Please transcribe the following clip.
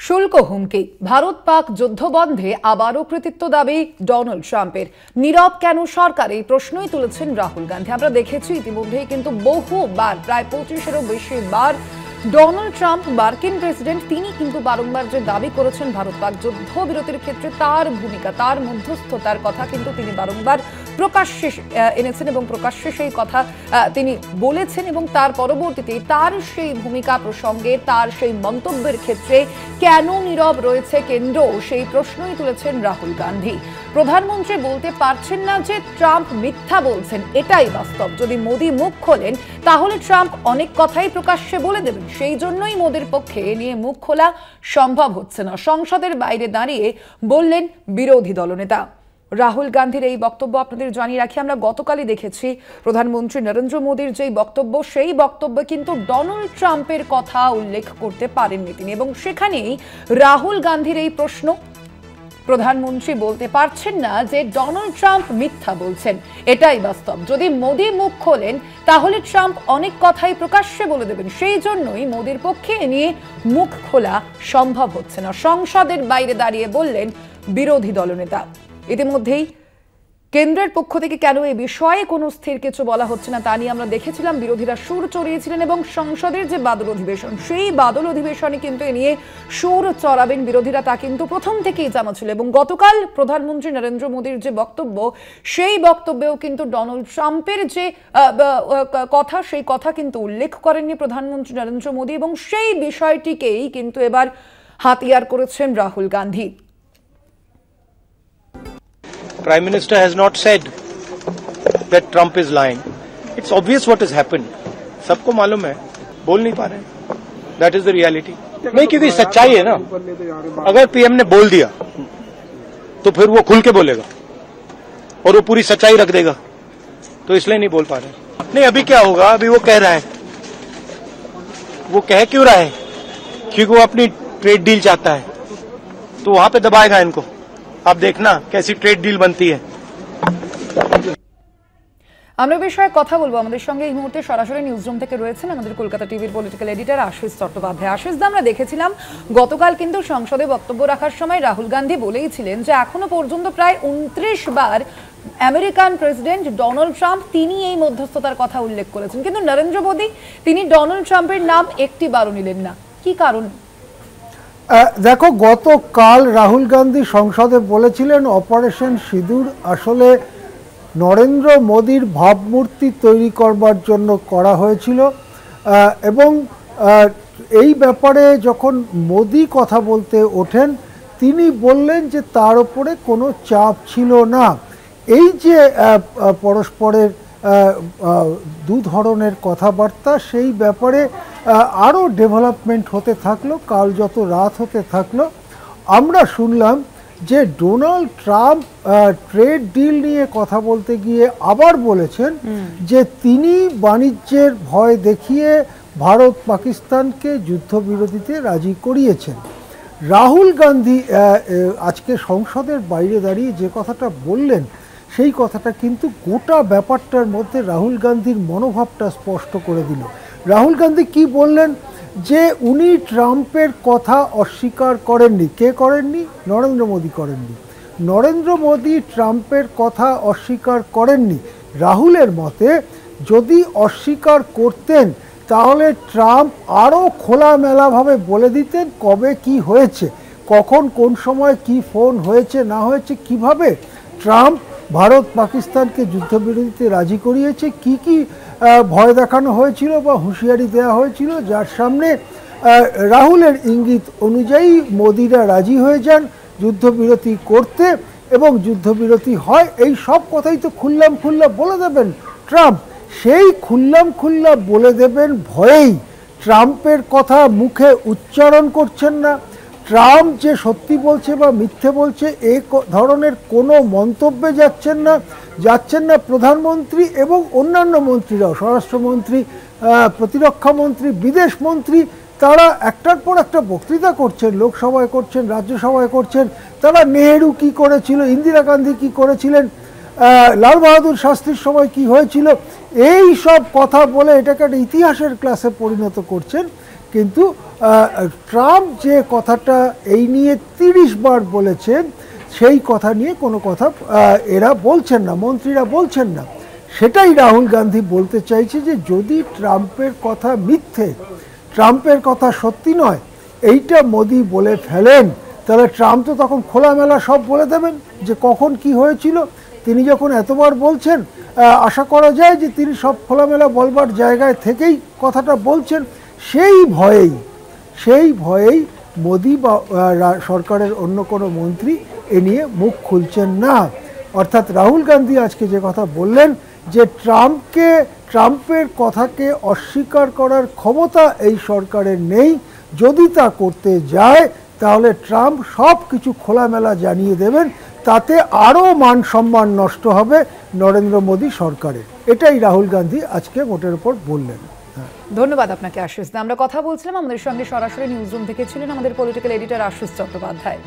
শুল্ক হুমকি, ভারত পাক যুদ্ধবন্ধে আবারও কৃতিত্ব দাবি ডোনাল্ড ট্রাম্পের। নীরব কেন সরকার, এই প্রশ্নই তুলেছেন রাহুল গান্ধী। আমরা দেখেছি ইতিমধ্যেই কিন্তু বহুবার, প্রায় 25-এরও বেশি বার ডোনাল্ড ট্রাম্প মার্কিন প্রেসিডেন্ট, তিনি কিন্তু বারংবার যে দাবি করেছেন ভারত পাক যুদ্ধবিরতির ক্ষেত্রে তার ভূমিকা, তার মধ্যস্থতার কথা কিন্তু তিনি বারংবার প্রকাশ্যে এনেছেন এবং প্রকাশ্যে সেই কথা তিনি বলেছেন। এবং তার পরবর্তীতে তার সেই ভূমিকা প্রসঙ্গে, তার সেই মন্তব্যের ক্ষেত্রে কেন নীরব রয়েছে কেন্দ্র, সেই প্রশ্নই তুলেছেন রাহুল গান্ধী। প্রধানমন্ত্রী বলতে পারছেন না যে ট্রাম্প মিথ্যা বলছেন, এটাই বাস্তব। যদি মোদি মুখ খোলেন তাহলে ট্রাম্প অনেক কথাই প্রকাশ্যে বলে দেবেন, সেই জন্যই মোদির পক্ষে এ নিয়ে মুখ খোলা সম্ভব হচ্ছে না, সংসদের বাইরে দাঁড়িয়ে বললেন বিরোধী দলনেতা। রাহুল গান্ধীর এই বক্তব্য আপনাদের জানিয়ে রাখি, আমরা গতকালই দেখেছি প্রধানমন্ত্রী নরেন্দ্র মোদীর যেই বক্তব্য, সেই বক্তব্যে কিন্তু ডোনাল্ড ট্রাম্পের কথা উল্লেখ করতে পারেননি তিনি। এবং সেখানেই রাহুল গান্ধীর এই প্রশ্ন, প্রধানমন্ত্রী বলতে পারছেন না যে ডোনাল্ড ট্রাম্প মিথ্যা বলছেন, এটাই বাস্তব। যদি মোদি মুখ খোলেন তাহলে ট্রাম্প অনেক কথাই প্রকাশ্যে বলে দেবেন, সেই জন্যই মোদির পক্ষে এ নিয়ে মুখ খোলা সম্ভব হচ্ছে না, সংসদের বাইরে দাঁড়িয়ে বললেন বিরোধী দলনেতা। ইতিমধ্যেই কেন্দ্রের পক্ষ থেকে কেন এই বিষয়ে কোনো স্থির কিছু বলা হচ্ছে না তা নিয়ে আমরা দেখেছিলাম, বিরোধীরা সুর চড়িয়েছিলেন এবং সংসদের যে বাদল অধিবেশন, সেই বাদল অধিবেশনে কিন্তু এ নিয়ে সুর চড়াবেন বিরোধীরা, তা কিন্তু প্রথম থেকেই জানা ছিল। এবং গতকাল প্রধানমন্ত্রী নরেন্দ্র মোদীর যে বক্তব্য, সেই বক্তব্যেও কিন্তু ডোনাল্ড ট্রাম্পের যে কথা, সেই কথা কিন্তু উল্লেখ করেননি প্রধানমন্ত্রী নরেন্দ্র মোদী। এবং সেই বিষয়টিকেই কিন্তু এবার হাতিয়ার করেছেন Rahul Gandhi. Prime Minister has not said that Trump is lying. It's obvious what has happened. सबको मालूम है, बोल नहीं पा रहे. That is the reality. नहीं, क्योंकि सच्चाई है ना. अगर पीएम ने बोल दिया तो फिर वो खुल के बोलेगा और वो पूरी सच्चाई रख देगा, तो इसलिए नहीं बोल पा रहे. नहीं, अभी क्या होगा, अभी वो कह रहा है. वो कह क्यों रहा है? क्योंकि वो अपनी ट्रेड डील चाहता है, तो वहां पे दबाएगा इनको. आप देखना कैसी ट्रेड डील बनती है। আমরা বিষয়ে কথা বলবো, আমাদের সঙ্গে এই মুহূর্তে সরাসরি নিউজরুম থেকে রয়েছেন আমাদের কলকাতা টিভির পলিটিক্যাল এডিটর আশিস চট্টোপাধ্যায়। আশিস দা, আমরা দেখেছিলাম গতকাল কিন্তু সংসদে বক্তব্য রাখার সময় রাহুল গান্ধী বলেইছিলেন যে এখনো পর্যন্ত প্রায় 29 বার আমেরিকান প্রেসিডেন্ট ডোনাল্ড ট্রাম্প তিনি এই মধ্যস্থতার কথা উল্লেখ করেছেন, কিন্তু নরেন্দ্র মোদী তিনি ডোনাল্ড ট্রাম্পের নাম একটি বারও নিলেন না। কি কারণ? দেখো, গতকাল রাহুল গান্ধী সংসদে বলেছিলেন অপারেশন সিঁদুর আসলে নরেন্দ্র মোদীর ভাবমূর্তি তৈরি করবার জন্য করা হয়েছিল। এবং এই ব্যাপারে যখন মোদী কথা বলতে ওঠেন, তিনি বললেন যে তার উপরে কোনো চাপ ছিল না। এই যে পরস্পরের দু ধরনের কথাবার্তা, সেই ব্যাপারে আরও ডেভেলপমেন্ট হতে থাকলো, কাল যত রাত হতে থাকলো। আমরা শুনলাম যে ডোনাল্ড ট্রাম্প ট্রেড ডিল নিয়ে কথা বলতে গিয়ে আবার বলেছেন যে তিনি বাণিজ্যের ভয় দেখিয়ে ভারত পাকিস্তানকে যুদ্ধবিরতিতে রাজি করিয়েছেন। রাহুল গান্ধী আজকে সংসদের বাইরে দাঁড়িয়ে যে কথাটা বললেন, সেই কথাটা কিন্তু গোটা ব্যাপারটার মধ্যে রাহুল গান্ধীর মনোভাবটা স্পষ্ট করে দিল। রাহুল গান্ধী কি বললেন? যে উনি ট্রাম্পের কথা অস্বীকার করেননি। কে করেননি? নরেন্দ্র মোদী করেননি। নরেন্দ্র মোদী ট্রাম্পের কথা অস্বীকার করেননি। রাহুলের মতে যদি অস্বীকার করতেন তাহলে ট্রাম্প আরও খোলামেলাভাবে বলে দিতেন কবে কি হয়েছে, কখন কোন সময় কি ফোন হয়েছে না হয়েছে, কিভাবে ট্রাম্প ভারত পাকিস্তানকে যুদ্ধবিরতিতে রাজি করিয়েছে, কি কি ভয় দেখানো হয়েছিল বা হুঁশিয়ারি দেওয়া হয়েছিল, যার সামনে রাহুলের ইঙ্গিত অনুযায়ী মোদিরা রাজি হয়ে যান যুদ্ধবিরতি করতে এবং যুদ্ধবিরতি হয়। এই সব কথাই তো খুল্লাম খুল্লা বলে দেবেন ট্রাম্প। সেই খুল্লাম খুল্লা বলে দেবেন ভয়েই ট্রাম্পের কথা মুখে উচ্চারণ করছেন না। ট্রাম্প যে সত্যি বলছে বা মিথ্যে বলছে এই ধরনের কোনো মন্তব্যে যাচ্ছেন না প্রধানমন্ত্রী এবং অন্যান্য মন্ত্রীরাও, স্বরাষ্ট্রমন্ত্রী, প্রতিরক্ষামন্ত্রী, বিদেশ মন্ত্রী, তারা একটার পর একটা বক্তৃতা করছেন, লোকসভায় করছেন, রাজ্যসভায় করছেন। তারা নেহেরু কি করেছিল, ইন্দিরা গান্ধী কি করেছিলেন, লাল বাহাদুর শাস্ত্রীর সময় কি হয়েছিল, এই সব কথা বলে এটাকে একটা ইতিহাসের ক্লাসে পরিণত করছেন। কিন্তু ট্রাম্প যে কথাটা এই নিয়ে 30 বার বলেছেন, সেই কথা নিয়ে কোনো কথা এরা বলছেন না, মন্ত্রীরা বলছেন না। সেটাই রাহুল গান্ধী বলতে চাইছে যে যদি ট্রাম্পের কথা মিথ্যে, ট্রাম্পের কথা সত্যি নয়, এইটা মোদি বলে ফেলেন, তাহলে ট্রাম্প তো তখন খোলামেলা সব বলে দেবেন যে কখন কি হয়েছিল। তিনি যখন এতবার বলছেন, আশা করা যায় যে তিনি সব খোলামেলা বলবার জায়গায় থেকেই কথাটা বলছেন। সেই ভয়েই মোদি বা সরকারের অন্য কোনো মন্ত্রী এ নিয়ে মুখ খুলছেন না। অর্থাৎ রাহুল গান্ধী আজকে যে কথা বললেন যে ট্রাম্পের কথাকে অস্বীকার করার ক্ষমতা এই সরকারের নেই, যদি তা করতে যায় তাহলে ট্রাম্প সব কিছু খোলামেলা জানিয়ে দেবেন, তাতে আরও মান সম্মান নষ্ট হবে নরেন্দ্র মোদী সরকারের। এটাই রাহুল গান্ধী আজকে মোটের উপর বললেন। ধন্যবাদ আপনাকে আশিস দা। আমরা কথা বলছিলাম, আমাদের সঙ্গে সরাসরি নিউজ রুম থেকে ছিলেন আমাদের পলিটিক্যাল এডিটর আশিস চট্টোপাধ্যায়।